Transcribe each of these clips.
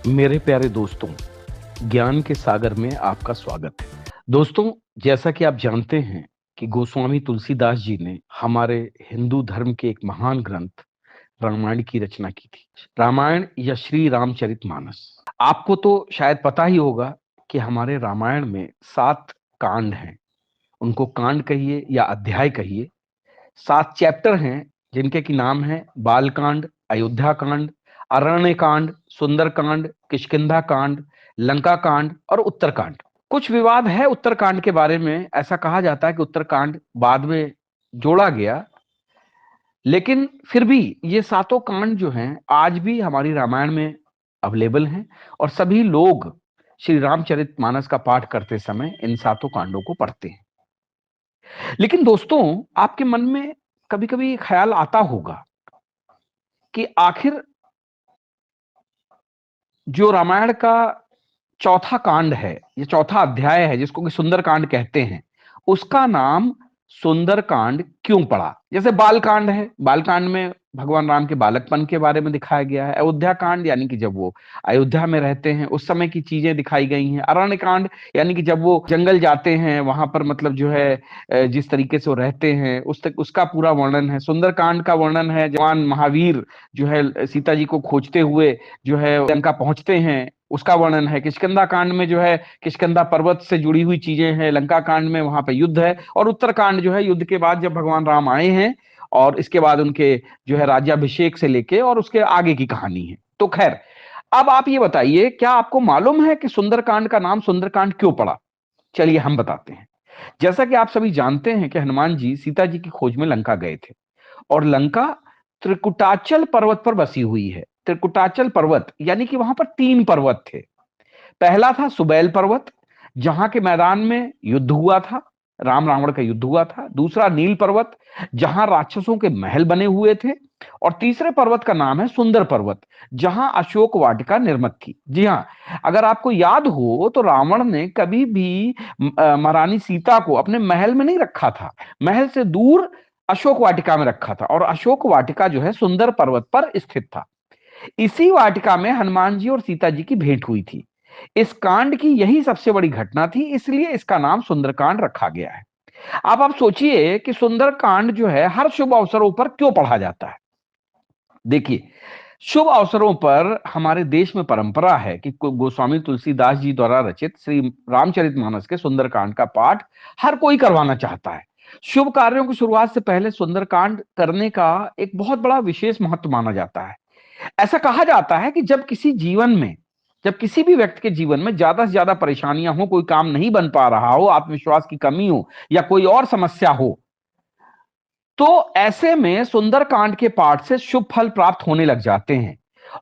मेरे प्यारे दोस्तों, ज्ञान के सागर में आपका स्वागत है। दोस्तों, जैसा कि आप जानते हैं कि गोस्वामी तुलसीदास जी ने हमारे हिंदू धर्म के एक महान ग्रंथ रामायण की रचना की थी। रामायण या श्री रामचरितमानस। आपको तो शायद पता ही होगा कि हमारे रामायण में 7 कांड हैं। उनको कांड कहिए या अध्याय कहिए। 7 चैप्टर हैं जिनके की नाम है बालकांड, अयोध्या कांड, अरण्य कांड, सुंदर कांड, किष्किंधा कांड, लंका कांड और उत्तरकांड। कुछ विवाद है उत्तरकांड के बारे में। ऐसा कहा जाता है कि उत्तरकांड बाद में जोड़ा गया, लेकिन फिर भी ये सातों कांड जो हैं आज भी हमारी रामायण में अवेलेबल हैं और सभी लोग श्री रामचरितमानस का पाठ करते समय इन सातों कांडों को पढ़ते हैं। लेकिन दोस्तों, आपके मन में कभी कभी ख्याल आता होगा कि आखिर जो रामायण का चौथा कांड है, ये चौथा अध्याय है जिसको कि सुंदर कांड कहते हैं, उसका नाम सुंदर कांड क्यों पड़ा? जैसे बाल कांड है, बाल कांड में भगवान राम के बालकपन के बारे में दिखाया गया है। अयोध्या कांड यानी कि जब वो अयोध्या में रहते हैं उस समय की चीजें दिखाई गई हैं। अरण्य कांड यानी कि जब वो जंगल जाते हैं, वहां पर मतलब जो है जिस तरीके से वो रहते हैं उस तक उसका पूरा वर्णन है। सुंदर कांड का वर्णन है जवान महावीर जो है सीता जी को खोजते हुए जो है लंका पहुंचते हैं, उसका वर्णन है। किष्किंधा कांड में जो है किष्किंधा पर्वत से जुड़ी हुई चीजें हैं। लंका कांड में वहां पे युद्ध है। और उत्तरकांड जो है युद्ध के बाद जब भगवान राम आए हैं और इसके बाद उनके जो है राज्याभिषेक से लेके और उसके आगे की कहानी है। तो खैर, अब आप ये बताइए, क्या आपको मालूम है कि सुंदरकांड का नाम सुंदरकांड क्यों पड़ा? चलिए हम बताते हैं। जैसा कि आप सभी जानते हैं कि हनुमान जी सीता जी की खोज में लंका गए थे और लंका त्रिकुटाचल पर्वत पर बसी हुई है। त्रिकुटाचल पर्वत यानी कि वहां पर 3 पर्वत थे। पहला था सुबैल पर्वत, जहां के मैदान में युद्ध हुआ था, राम रावण का युद्ध हुआ था। दूसरा नील पर्वत, जहां राक्षसों के महल बने हुए थे। और तीसरे पर्वत का नाम है सुंदर पर्वत, जहां अशोक वाटिका निर्मित थी। जी हाँ, अगर आपको याद हो तो रावण ने कभी भी महारानी सीता को अपने महल में नहीं रखा था, महल से दूर अशोक वाटिका में रखा था। और अशोक वाटिका जो है सुंदर पर्वत पर स्थित था। इसी वाटिका में हनुमान जी और सीता जी की भेंट हुई थी। इस कांड की यही सबसे बड़ी घटना थी, इसलिए इसका नाम सुंदरकांड रखा गया है। अब आप सोचिए कि सुंदरकांड जो है हर शुभ अवसरों पर क्यों पढ़ा जाता है। देखिए, शुभ अवसरों पर हमारे देश में परंपरा है कि गोस्वामी तुलसीदास जी द्वारा रचित श्री रामचरितमानस के सुंदरकांड का पाठ हर कोई करवाना चाहता है। शुभ कार्यों की शुरुआत से पहले सुंदरकांड करने का एक बहुत बड़ा विशेष महत्व माना जाता है। ऐसा कहा जाता है कि जब किसी भी व्यक्ति के जीवन में ज्यादा से ज्यादा परेशानियां हो, कोई काम नहीं बन पा रहा हो, आत्मविश्वास की कमी हो या कोई और समस्या हो, तो ऐसे में सुंदरकांड के पाठ से शुभ फल प्राप्त होने लग जाते हैं।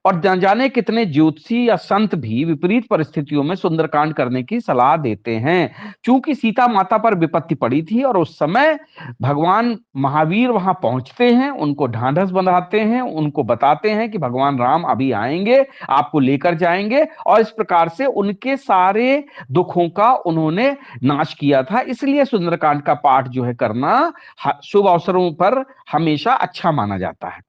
और न जाने कितने ज्योतिषी या संत भी विपरीत परिस्थितियों में सुंदरकांड करने की सलाह देते हैं। चूंकि सीता माता पर विपत्ति पड़ी थी और उस समय भगवान महावीर वहां पहुंचते हैं, उनको ढांढस बंधाते हैं, उनको बताते हैं कि भगवान राम अभी आएंगे, आपको लेकर जाएंगे। और इस प्रकार से उनके सारे दुखों का उन्होंने नाश किया था। इसलिए सुंदरकांड का पाठ जो है करना शुभ अवसरों पर हमेशा अच्छा माना जाता है।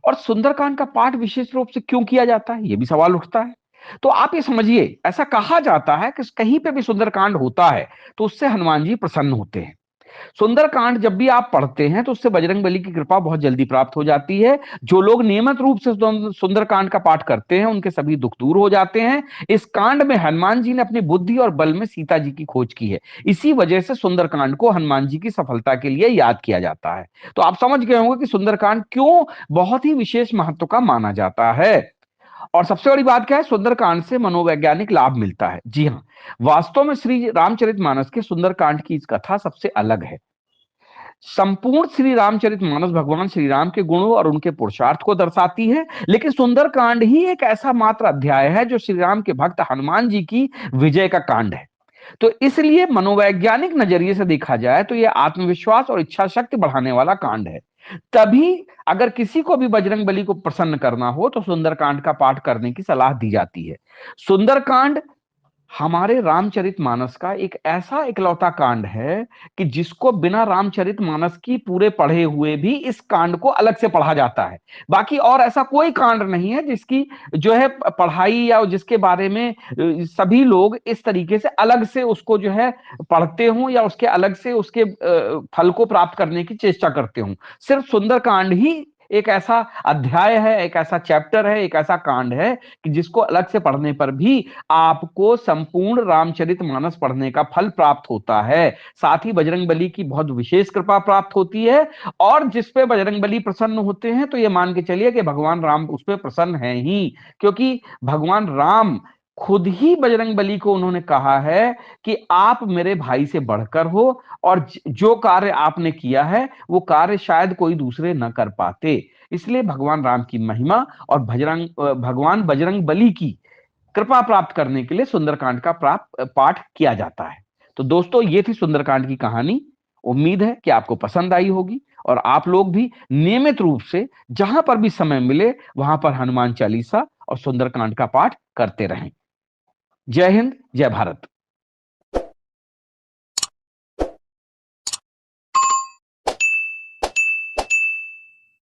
और सुंदरकांड का पाठ विशेष रूप से क्यों किया जाता है, यह भी सवाल उठता है। तो आप ये समझिए, ऐसा कहा जाता है कि कहीं पे भी सुंदरकांड होता है तो उससे हनुमान जी प्रसन्न होते हैं। सुंदरकांड जब भी आप पढ़ते हैं तो उससे बजरंगबली की कृपा बहुत जल्दी प्राप्त हो जाती है। जो लोग नियमित रूप से सुंदरकांड का पाठ करते हैं उनके सभी दुख दूर हो जाते हैं। इस कांड में हनुमान जी ने अपनी बुद्धि और बल में सीता जी की खोज की है। इसी वजह से सुंदरकांड को हनुमान जी की सफलता के लिए याद किया जाता है। तो आप समझ गए होंगे कि सुंदरकांड क्यों बहुत ही विशेष महत्व का माना जाता है। और सबसे बड़ी बात क्या है, सुंदरकांड से मनोवैज्ञानिक लाभ मिलता है। जी हाँ, वास्तव में श्री रामचरितमानस के सुंदरकांड की इस कथा सबसे अलग है। संपूर्ण श्री रामचरितमानस भगवान श्री राम के गुणों और उनके पुरुषार्थ को दर्शाती है, लेकिन सुंदरकांड ही एक ऐसा मात्र अध्याय है जो श्री राम के भक्त हनुमान जी की विजय का कांड है। तो इसलिए मनोवैज्ञानिक नजरिए से देखा जाए तो यह आत्मविश्वास और इच्छा शक्ति बढ़ाने वाला कांड है। तभी अगर किसी को भी बजरंगबली को प्रसन्न करना हो तो सुंदरकांड का पाठ करने की सलाह दी जाती है। सुंदरकांड हमारे रामचरितमानस का एक ऐसा इकलौता कांड है कि जिसको बिना रामचरितमानस की पूरे पढ़े हुए भी इस कांड को अलग से पढ़ा जाता है। बाकी और ऐसा कोई कांड नहीं है जिसकी जो है पढ़ाई या जिसके बारे में सभी लोग इस तरीके से अलग से उसको जो है पढ़ते हों या उसके अलग से उसके फल को प्राप्त करने की चेष्टा करते हों। सिर्फ सुंदरकांड ही एक ऐसा अध्याय है, एक ऐसा चैप्टर है, एक ऐसा कांड है कि जिसको अलग से पढ़ने पर भी आपको संपूर्ण रामचरितमानस पढ़ने का फल प्राप्त होता है। साथ ही बजरंगबली की बहुत विशेष कृपा प्राप्त होती है, और जिस पे बजरंगबली प्रसन्न होते हैं तो ये मान के चलिए कि भगवान राम उस पे प्रसन्न है ही, क्योंकि भगवान राम खुद ही बजरंगबली को उन्होंने कहा है कि आप मेरे भाई से बढ़कर हो, और जो कार्य आपने किया है वो कार्य शायद कोई दूसरे न कर पाते। इसलिए भगवान राम की महिमा और भगवान बजरंग बली की कृपा प्राप्त करने के लिए सुंदरकांड का पाठ किया जाता है। तो दोस्तों, ये थी सुंदरकांड की कहानी। उम्मीद है कि आपको पसंद आई होगी, और आप लोग भी नियमित रूप से जहां पर भी समय मिले वहां पर हनुमान चालीसा और सुंदरकांड का पाठ करते रहें। जय हिंद, जय भारत।